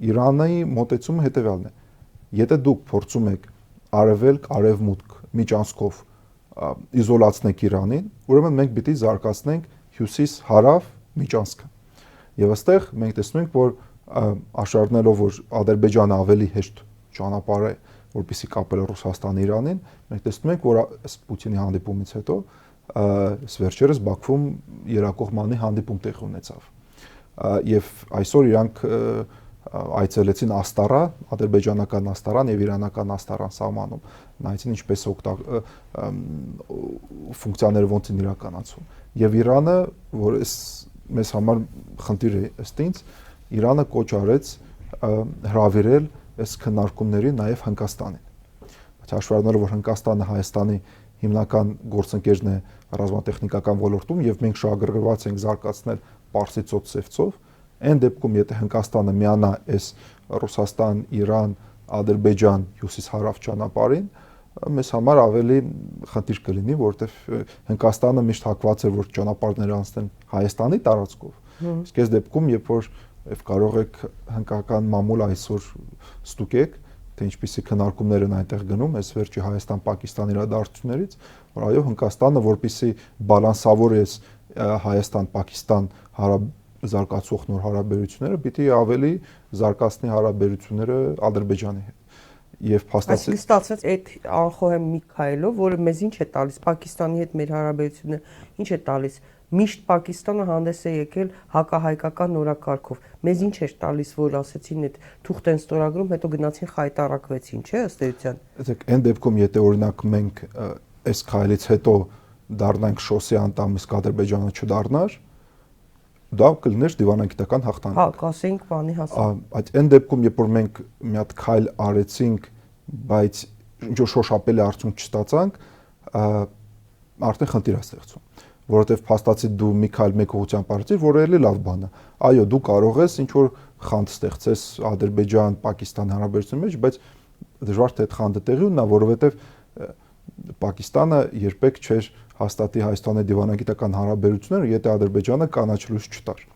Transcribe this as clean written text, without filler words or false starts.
Իրանի մոտեցումը հետևյալն է. եթե դուք փորձում եք արևելք, արևմուտք միջանցքով իզոլացնեք Իրանին, ուրեմն մենք պիտի զարգացնենք հյուսիս-հարավ միջանցքը։ Եվ այստեղ մենք տեսնում ենք, որ աշարժնելով, որ Ադրբեջանը ավելի հեշտ ճանապարհ է, որպեսզի կապել Ռուսաստանը Իրանին, մենք տեսնում ենք, որ Պուտինի հանդիպումից հետո վերջերս Բաքվում երկկողմանի հանդիպում տեղի ունեցավ։ Եվ այսօր իրանք այցելեցին Աստարա, ադրբեջանական Աստարան եւ իրանական Աստարան սահմանում, նայեցին ինչպես ֆունկցիաները ոնց են իրականացվում։ Եվ Իրանը, որ մեզ համար խնդիր է ըստ ինձ, Իրանը կոչ արեց հրավիրել այս քննարկումների նաեւ Հնդկաստանին։ Բայց հաշվի առնելով, որ Հնդկաստանը Հայաստանի հիմնական գործընկերն է ռազմատեխնիկական ոլորտում եւ մենք շահագրգռված ենք զարգացնել Պարսից ծոց Սևծով, այն դեպքում, եթե Հնդկաստանը միանա այս Ռուսաստան, Իրան, Ադրբեջան, հյուսիս-հարավ ճանապարհին, մեզ համար ավելի խնդիր կլինի, որովհետեւ Հնդկաստանը միշտ հակված է, որ ճանապարհները անցնեն Հայաստանի տարածքով։ Իսկ այս դեպքում, երբ որ կարող եք հնդկական մամուլ այսօր ստուգեք, թե ինչպիսի քննարկումներ են այնտեղ գնում, այս վերջի Հայաստան-Պակիստան իրադարձություններից, որ այո, Հնդկաստանը, որպեսզի բալանսավորի Հայաստան-Պակիստան զարգացող նոր հարաբերությունները, պիտի ավելի զարգացնի հարաբերությունները Ադրբեջանի հետ։ Եվ փաստացի ստացվեց այդ անխոհեմ մի քայլով, որը մեզ ինչ է տալիս, Պակիստանի հետ մեր հարաբերությունը ինչ է տալիս։ Միշտ Պակիստանը հանդես է եկել հակահայկական նորակարգով։ Մեզ ինչ էր տալիս, որ ասեցին այդ թուղթ են ստորագրում, հետո գնացին խայտարակվեցին, չէ՞, ըստ էության։ Այսինքն, այն դեպքում, եթե օրինակ մենք այս քայլից հետո դառնանք շոսի անդամ, իսկ Ադրբեջանը չդառնար, դա կլիներ դիվանագիտական հաղթանակ։ Հա, կասենք բանի հասան։ Այդ այն դեպքում, երբ որ մենք մի հատ քայլ արեցինք, բայց ինչ որ շոշափելի արդյունք չստացանք, արդեն խնդիր է ստեղծում, որովհետև փաստացի դու մի քայլ մեկ ուղղությամբ արեցիր, որը էլի լավ բան է։ Այո, դու կարող ես ինչ որ խանդ ստեղծես Ադրբեջան-Պակիստան հարաբերությունների մեջ, բայց դժվար թե այդ խանդը տեղի ունենա, որովհետև Պակիստանը երբեք չէր հաստատի Հայաստանի դիվանագիտական հարաբերությունները, եթե Ադրբեջանը կանաչ լույս չտար։